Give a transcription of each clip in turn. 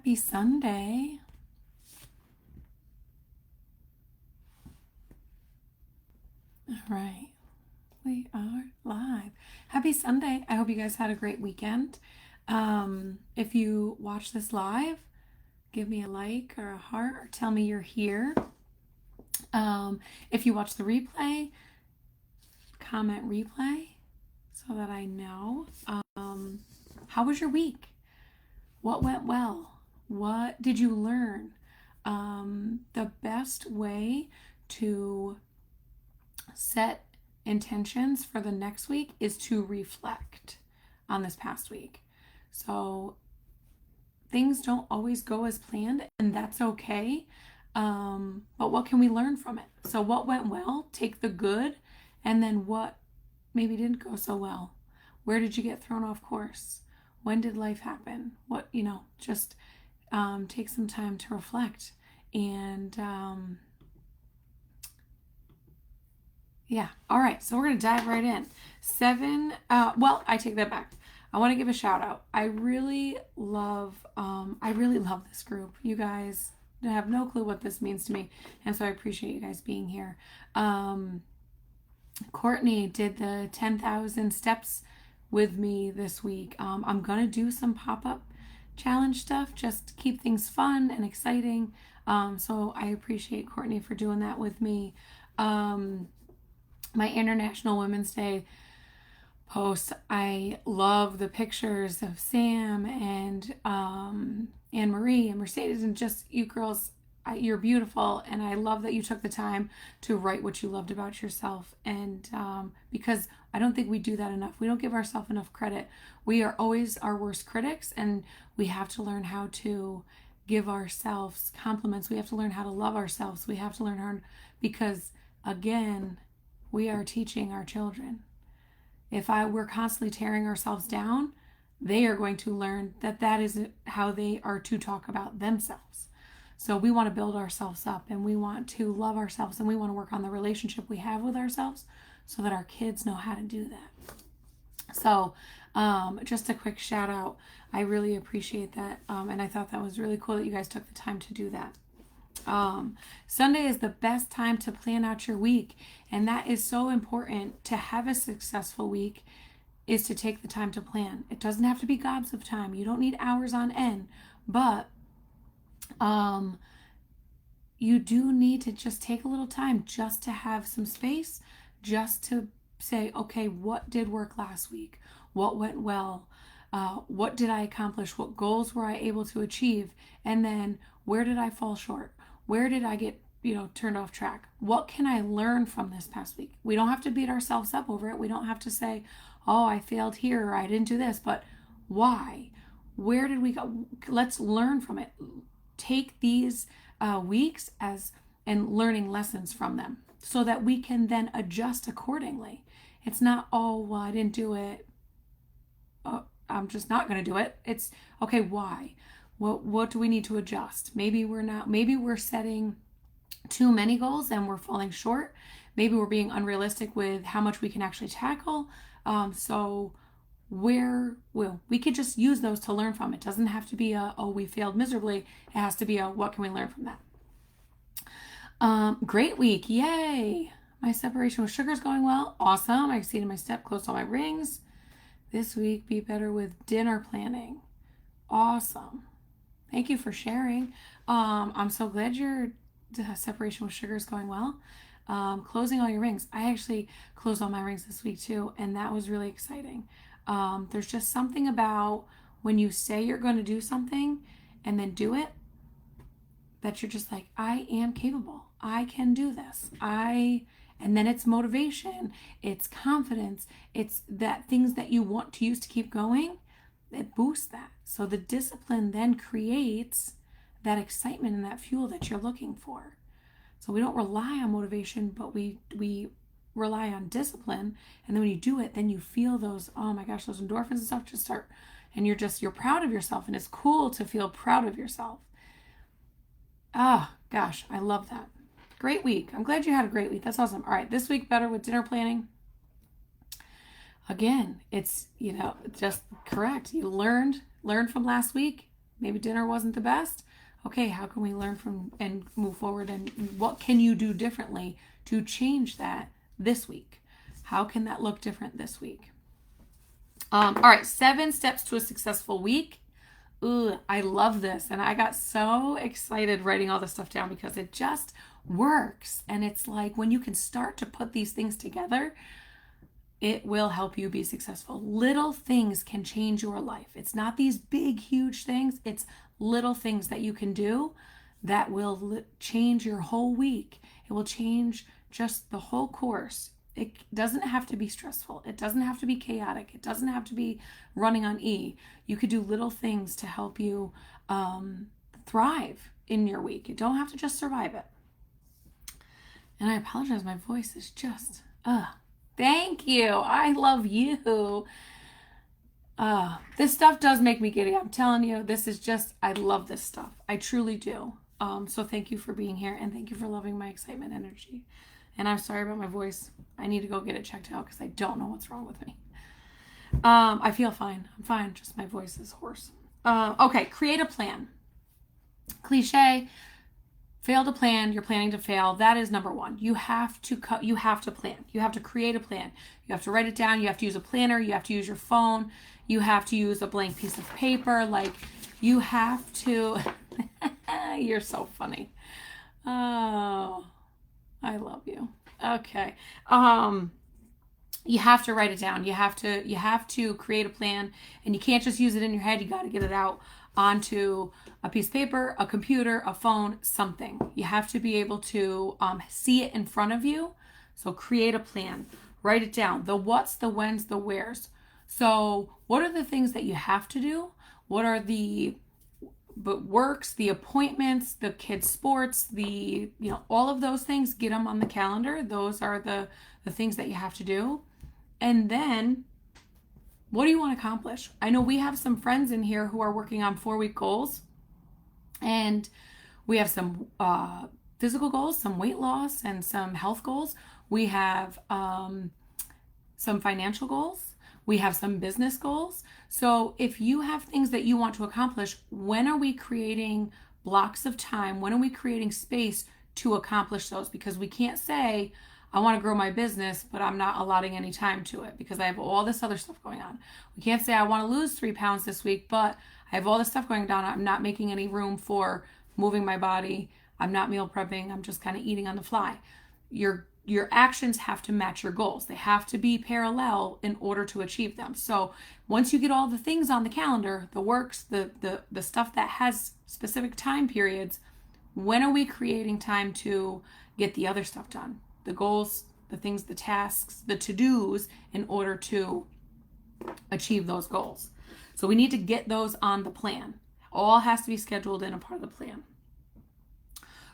Happy Sunday. All right, we are live. Happy Sunday. I hope you guys had a great weekend. If you watch this live, give me a like or a heart or tell me you're here. If you watch the replay, comment replay so that I know. How was your week? What went well? What did you learn? The best way to set intentions for the next week is to reflect on this past week. So things don't always go as planned, and that's okay. But what can we learn from it? So, what went well? Take the good, and then what maybe didn't go so well? Where did you get thrown off course? When did life happen? What, just take some time to reflect. And yeah. All right. So we're going to dive right in. I take that back. I want to give a shout out. I really love this group. You guys have no clue what this means to me. And so I appreciate you guys being here. Courtney did the 10,000 steps with me this week. I'm going to do some pop-up challenge stuff just to keep things fun and exciting. So I appreciate Courtney for doing that with me. My International Women's Day post, I love the pictures of Sam and Anne Marie and Mercedes, and just you girls, you're beautiful, and I love that you took the time to write what you loved about yourself. And because I don't think we do that enough. We don't give ourselves enough credit. We are always our worst critics, and we have to learn how to give ourselves compliments. We have to learn how to love ourselves. We have to learn how, because again, we are teaching our children. If we're constantly tearing ourselves down, they are going to learn that isn't how they are to talk about themselves. So we want to build ourselves up, and we want to love ourselves, and we want to work on the relationship we have with ourselves so that our kids know how to do that. So just a quick shout out. I really appreciate that. And I thought that was really cool that you guys took the time to do that. Sunday is the best time to plan out your week, and that is so important. To have a successful week is to take the time to plan. It doesn't have to be gobs of time. You don't need hours on end, but you do need to just take a little time just to have some space, just to say, okay, what did work last week? What went well? What did I accomplish? What goals were I able to achieve? And then where did I fall short? Where did I get, turned off track? What can I learn from this past week? We don't have to beat ourselves up over it. We don't have to say, oh, I failed here or I didn't do this, but why? Where did we go? Let's learn from it. Take these weeks and learning lessons from them so that we can then adjust accordingly. It's not, oh, well, I didn't do it. I'm just not going to do it. It's, okay, why? What do we need to adjust? Maybe we're setting too many goals and we're falling short. Maybe we're being unrealistic with how much we can actually tackle. So we could just use those to learn from. It doesn't have to be we failed miserably. It has to be what can we learn from that? Great week. Yay. My separation with sugar is going well. Awesome. I exceeded my step, closed all my rings. This week, be better with dinner planning. Awesome. Thank you for sharing. I'm so glad your separation with sugar is going well. Closing all your rings. I actually closed all my rings this week too, and that was really exciting. There's just something about when you say you're going to do something and then do it, that you're just like, I am capable. I can do this. And then it's motivation, it's confidence, it's that things that you want to use to keep going. It boosts that. So the discipline then creates that excitement and that fuel that you're looking for. So we don't rely on motivation, but we rely on discipline. And then when you do it, then you feel those, oh my gosh, those endorphins and stuff just start, and you're proud of yourself, and it's cool to feel proud of yourself. Gosh, I love that. Great week. I'm glad you had a great week. That's awesome. All right, this week better with dinner planning. Again, it's, just correct. You learned from last week. Maybe dinner wasn't the best. Okay, how can we learn from and move forward, and what can you do differently to change that this week? How can that look different this week? All right, 7 steps to a successful week. Ooh, I love this. And I got so excited writing all this stuff down because it just works. And it's like when you can start to put these things together, it will help you be successful. Little things can change your life. It's not these big, huge things. It's little things that you can do that will change your whole week. It will change just the whole course. It doesn't have to be stressful. It doesn't have to be chaotic. It doesn't have to be running on E. You could do little things to help you thrive in your week. You don't have to just survive it. And I apologize. My voice is just, thank you. I love you. This stuff does make me giddy. I'm telling you, this is just, I love this stuff. I truly do. So thank you for being here, and thank you for loving my excitement energy. And I'm sorry about my voice. I need to go get it checked out because I don't know what's wrong with me. I feel fine. I'm fine. Just my voice is hoarse. Okay, create a plan. Cliche. Fail to plan. You're planning to fail. That is number one. You have to plan. You have to create a plan. You have to write it down. You have to use a planner. You have to use your phone. You have to use a blank piece of paper. Like, you have to. You're so funny. Oh, I love you. Okay. You have to write it down. You have to create a plan, and you can't just use it in your head. You got to get it out onto a piece of paper, a computer, a phone, something. You have to be able to see it in front of you. So create a plan. Write it down. The what's, the when's, the where's. So what are the things that you have to do? What are the works, the appointments, the kids' sports, all of those things? Get them on the calendar. Those are the things that you have to do. And then, what do you want to accomplish? I know we have some friends in here who are working on 4-week goals, and we have some physical goals, some weight loss, and some health goals. We have some financial goals. We have some business goals. So if you have things that you want to accomplish, when are we creating blocks of time? When are we creating space to accomplish those? Because we can't say, I want to grow my business, but I'm not allotting any time to it because I have all this other stuff going on. We can't say I want to lose 3 pounds this week, but I have all this stuff going on. I'm not making any room for moving my body. I'm not meal prepping. I'm just kind of eating on the fly. Your actions have to match your goals. They have to be parallel in order to achieve them. So once you get all the things on the calendar, the works, the stuff that has specific time periods, when are we creating time to get the other stuff done? The goals, the things, the tasks, the to-dos in order to achieve those goals. So we need to get those on the plan. All has to be scheduled in a part of the plan.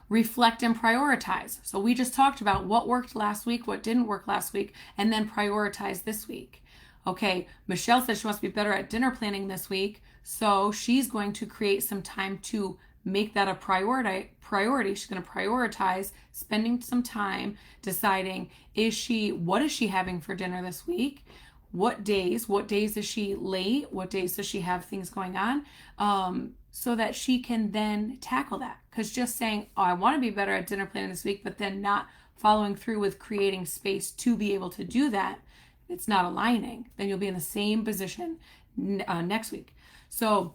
Reflect and prioritize. So we just talked about what worked last week, what didn't work last week, and then prioritize this week. Okay, Michelle says she wants to be better at dinner planning this week, so she's going to create some time to make that a priority. She's going to prioritize spending some time deciding, what is she having for dinner this week? What days is she late? What days does she have things going on? So that she can then tackle that. Because just saying, I want to be better at dinner planning this week, but then not following through with creating space to be able to do that, it's not aligning. Then you'll be in the same position next week. So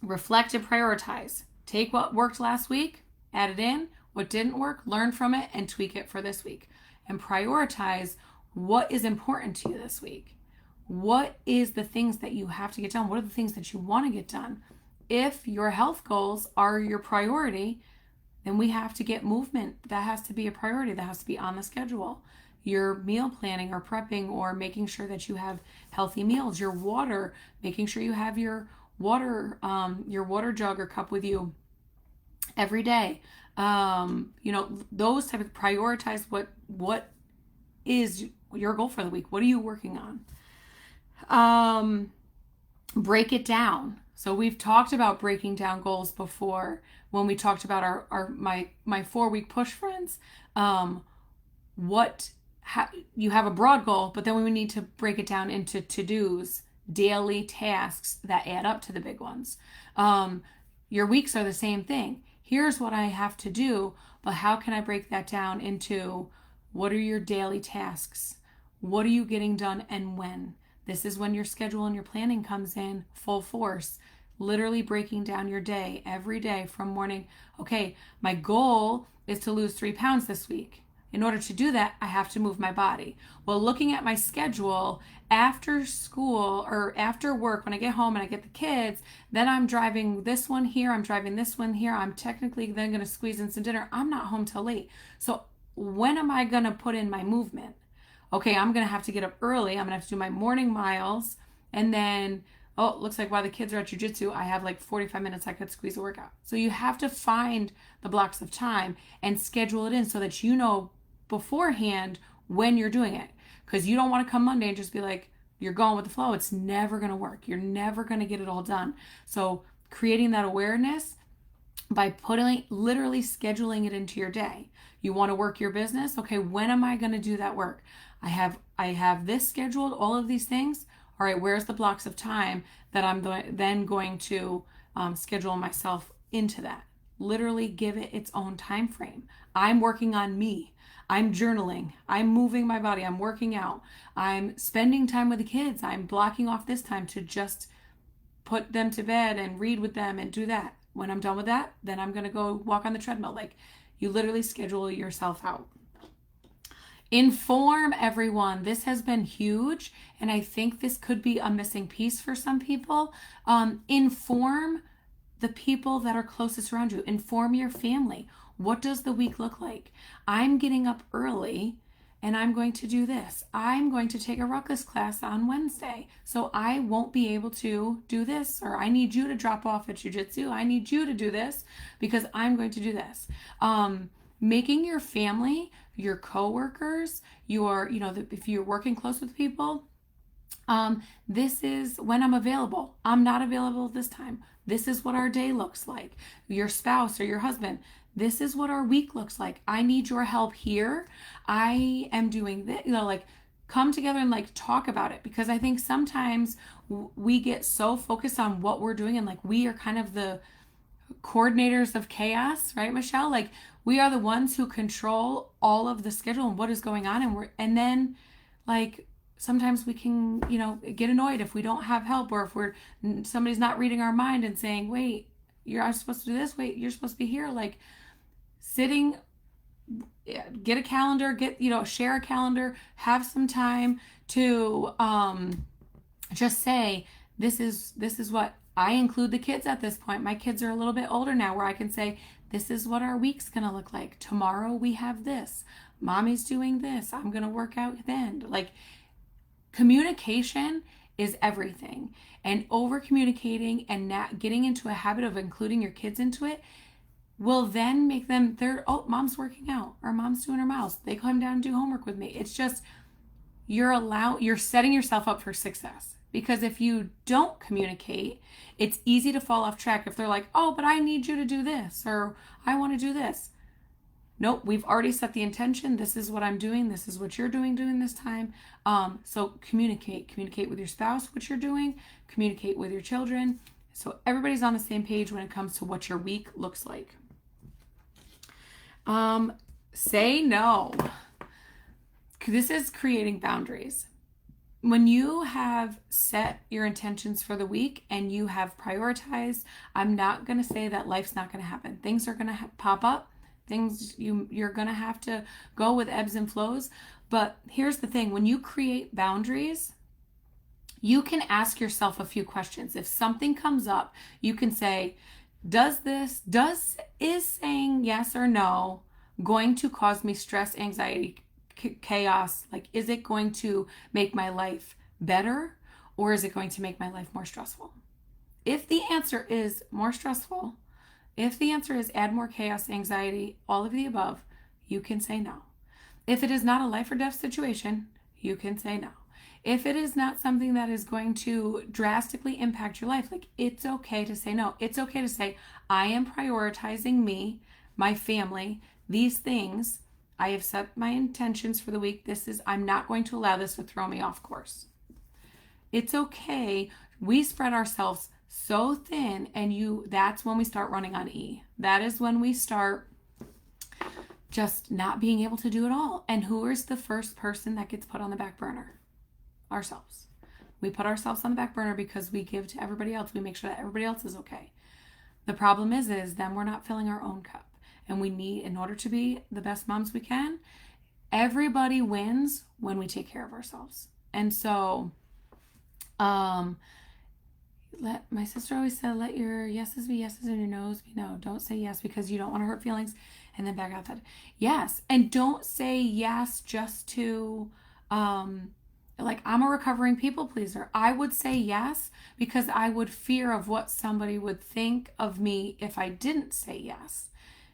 reflect and prioritize. Take what worked last week, add it in. What didn't work, learn from it and tweak it for this week. And prioritize what is important to you this week. What is the things that you have to get done? What are the things that you want to get done? If your health goals are your priority, then we have to get movement. That has to be a priority. That has to be on the schedule. Your meal planning or prepping or making sure that you have healthy meals. Your water, making sure you have your water jug or cup with you every day. Those type of prioritize what is your goal for the week. What are you working on? Break it down. So we've talked about breaking down goals before when we talked about my 4-week push friends. You have a broad goal, but then we need to break it down into to-dos daily tasks that add up to the big ones. Your weeks are the same thing. Here's what I have to do, but how can I break that down into what are your daily tasks? What are you getting done and when? This is when your schedule and your planning comes in full force. Literally breaking down your day every day from morning. Okay, my goal is to lose 3 pounds this week. In order to do that, I have to move my body. Well, looking at my schedule after school or after work, when I get home and I get the kids, then I'm driving this one here, I'm driving this one here. I'm technically then going to squeeze in some dinner. I'm not home till late. So when am I going to put in my movement? Okay, I'm going to have to get up early. I'm going to have to do my morning miles. And then, oh, it looks like while the kids are at jujitsu, I have like 45 minutes I could squeeze a workout. So you have to find the blocks of time and schedule it in so that you know beforehand when you're doing it. Because you don't want to come Monday and just be like, you're going with the flow. It's never going to work. You're never going to get it all done. So creating that awareness by literally scheduling it into your day. You want to work your business? Okay, when am I going to do that work? I have this scheduled, all of these things. All right, where's the blocks of time that I'm then going to schedule myself into that? Literally give it its own time frame. I'm working on me. I'm journaling. I'm moving my body. I'm working out. I'm spending time with the kids. I'm blocking off this time to just put them to bed and read with them and do that. When I'm done with that, then I'm going to go walk on the treadmill. Like, you literally schedule yourself out. Inform everyone. This has been huge, and I think this could be a missing piece for some people. Inform the people that are closest around you. Inform your family. What does the week look like? I'm getting up early and I'm going to do this. I'm going to take a ruckus class on Wednesday, so I won't be able to do this, or I need you to drop off at jujitsu. I need you to do this because I'm going to do this. Making your family, your coworkers, if you're working close with people, this is when I'm available. I'm not available this time. This is what our day looks like. Your spouse or your husband, this is what our week looks like. I need your help here. I am doing this, come together and talk about it, because I think sometimes we get so focused on what we're doing, and we are kind of the coordinators of chaos, right, Michelle? We are the ones who control all of the schedule and what is going on, and then sometimes we can, get annoyed if we don't have help, or if somebody's not reading our mind and saying, wait, I'm supposed to do this. Wait, you're supposed to be here. Sitting, get a calendar, share a calendar, have some time to just say, this is what I include the kids at this point. My kids are a little bit older now, where I can say, this is what our week's going to look like. Tomorrow we have this. Mommy's doing this. I'm going to work out then. Communication is everything, and over communicating and not getting into a habit of including your kids into it will then make them, mom's working out, or mom's doing her miles. They come down and do homework with me. It's just, you're setting yourself up for success, because if you don't communicate, it's easy to fall off track. If they're like, oh, but I need you to do this, or I want to do this. Nope, we've already set the intention. This is what I'm doing. This is what you're doing this time. So communicate with your spouse what you're doing, communicate with your children, so everybody's on the same page when it comes to what your week looks like. Say no. This is creating boundaries. When you have set your intentions for the week and you have prioritized, I'm not going to say that life's not going to happen. Things are going to pop up. Things you're going to have to go with ebbs and flows. But here's the thing. When you create boundaries, you can ask yourself a few questions. If something comes up, you can say, is saying yes or no going to cause me stress, anxiety, chaos? Is it going to make my life better, or is it going to make my life more stressful? If the answer is more stressful, if the answer is add more chaos, anxiety, all of the above, you can say no. If it is not a life or death situation, you can say no. If it is not something that is going to drastically impact your life, it's okay to say no. It's okay to say, I am prioritizing me, my family, these things. I have set my intentions for the week. I'm not going to allow this to throw me off course. It's okay. We spread ourselves so thin, and that's when we start running on E. That is when we start just not being able to do it all. And who is the first person that gets put on the back burner? Ourselves. We put ourselves on the back burner because we give to everybody else. We make sure that everybody else is okay. The problem is then we're not filling our own cup. And we need, in order to be the best moms we can, everybody wins when we take care of ourselves. And so, my sister always said, let your yeses be yeses and your no's be no. Don't say yes because you don't want to hurt feelings and then back out that yes. And don't say yes just to, like, I'm a recovering people pleaser. I would say yes because I would fear of what somebody would think of me if I didn't say yes.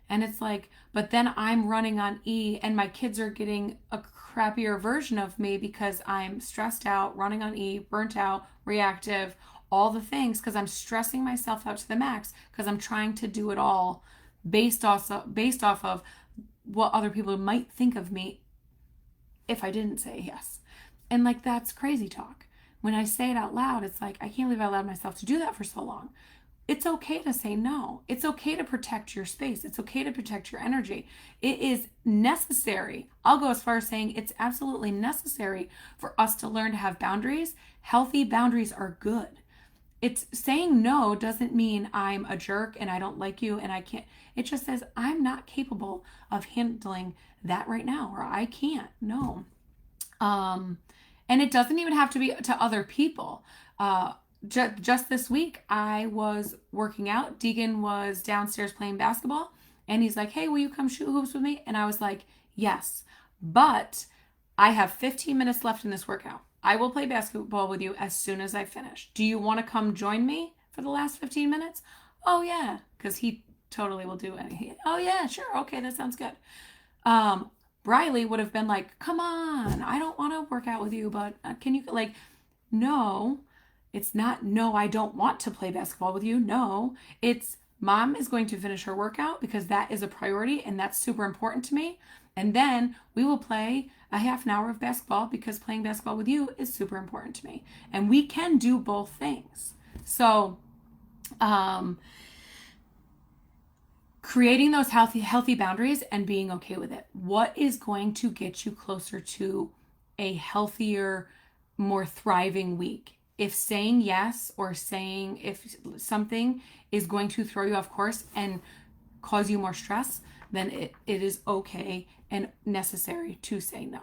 And it's like, but then I'm running on E and my kids are getting a crappier version of me because I'm stressed out, running on E, burnt out, reactive, all the things, because I'm stressing myself out to the max because I'm trying to do it all based off of what other people might think of me if I didn't say yes. And like, that's crazy talk. When I say it out loud, it's like, I can't believe I allowed myself to do that for so long. It's okay to say no. It's okay to protect your space. It's okay to protect your energy. It is necessary. I'll go as far as saying it's absolutely necessary for us to learn to have boundaries. Healthy boundaries are good. It's saying no doesn't mean I'm a jerk and I don't like you and I can't. It just says I'm not capable of handling that right now, or I can't. No. And it doesn't even have to be to other people. Just this week, I was working out. Deegan was downstairs playing basketball, and he's like, hey, will you come shoot hoops with me? And I was like, yes, but I have 15 minutes left in this workout. I will play basketball with you as soon as I finish. Do you want to come join me for the last 15 minutes? Oh, yeah, because he totally will do anything. Oh, yeah, sure. Okay, that sounds good. Briley would have been like, come on, I don't want to work out with you, but can you, like, no, it's not, no, I don't want to play basketball with you. No, it's mom is going to finish her workout because that is a priority and that's super important to me. And then we will play a half an hour of basketball because playing basketball with you is super important to me. And we can do both things. So, creating those healthy boundaries and being okay with it. What is going to get you closer to a healthier, more thriving week? If saying yes or saying if something is going to throw you off course and cause you more stress, then it is okay and necessary to say no.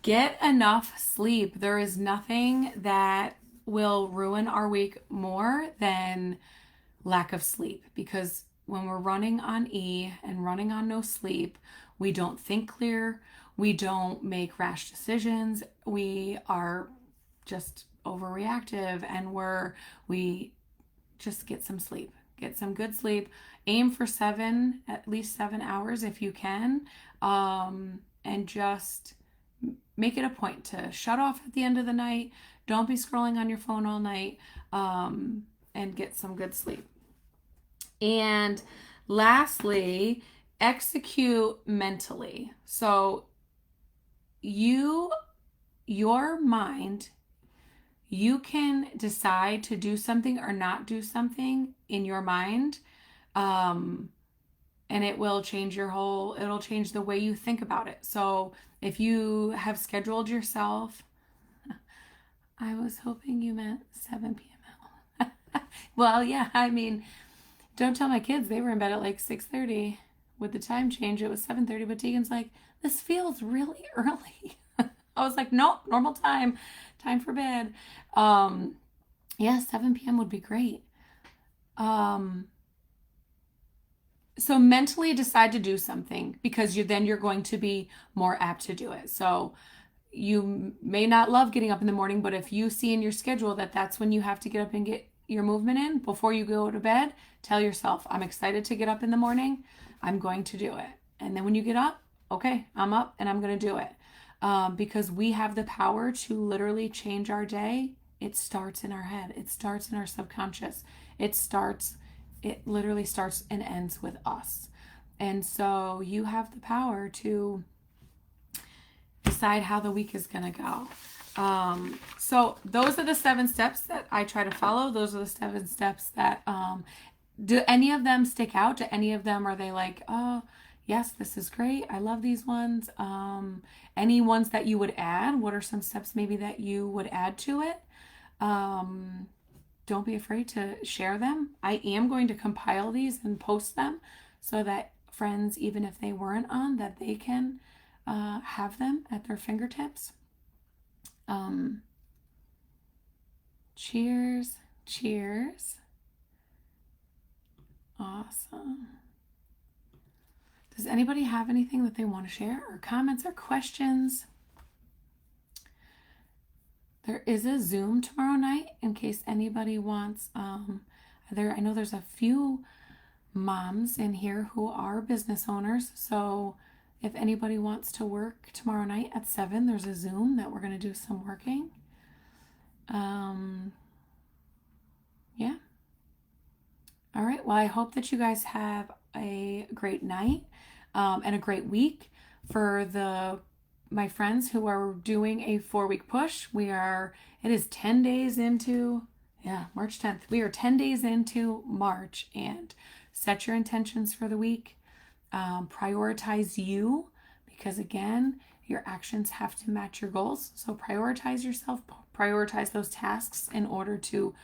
Get enough sleep. There is nothing that will ruin our week more than lack of sleep, because when we're running on E and running on no sleep, we don't think clear, we don't make rash decisions, we are just overreactive, and we just get some sleep. Get some good sleep. Aim for at least 7 hours if you can, and just make it a point to shut off at the end of the night. Don't be scrolling on your phone all night, and get some good sleep. And lastly, execute mentally. So your mind, you can decide to do something or not do something in your mind, and it will change it'll change the way you think about it. So if you have scheduled yourself, I was hoping you meant 7 p.m. Well, yeah, I mean, don't tell my kids, they were in bed at like 6:30. With the time change, it was 7:30, but Deegan's like, this feels really early. I was like, nope, normal time for bed. Yeah, 7 p.m. would be great. So mentally decide to do something, because then you're going to be more apt to do it. So you may not love getting up in the morning, but if you see in your schedule that that's when you have to get up and get your movement in before you go to bed, tell yourself, I'm excited to get up in the morning. I'm going to do it. And then when you get up, okay, I'm up and I'm going to do it. Because we have the power to literally change our day. It starts in our head. It starts in our subconscious. It literally starts and ends with us. And so you have the power to decide how the week is going to go. So those are the 7 steps that I try to follow. Those are the 7 steps that, do any of them stick out? Do any of them, are they like, oh, yes, this is great, I love these ones? Any ones that you would add? What are some steps maybe that you would add to it? Don't be afraid to share them. I am going to compile these and post them so that friends, even if they weren't on, that they can have them at their fingertips. Cheers. Cheers. Awesome. Does anybody have anything that they want to share, or comments or questions? There is a Zoom tomorrow night in case anybody wants. I know there's a few moms in here who are business owners. So if anybody wants to work tomorrow night at 7, there's a Zoom that we're going to do some working. Yeah. All right. Well, I hope that you guys have a great night and a great week. For my friends who are doing a 4-week push, it is 10 days into, March 10th. We are 10 days into March, and set your intentions for the week. Prioritize you, because again, your actions have to match your goals. So prioritize yourself, prioritize those tasks in order to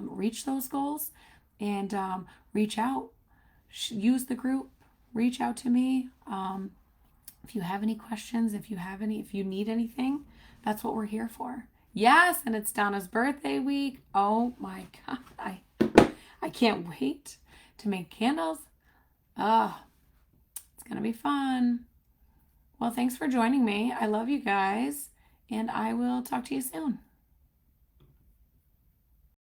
reach those goals, and reach out. Use the group, reach out to me. If you have any questions, if you need anything, that's what we're here for. Yes, and it's Donna's birthday week. Oh my God, I can't wait to make candles. It's gonna be fun. Well, thanks for joining me. I love you guys, and I will talk to you soon.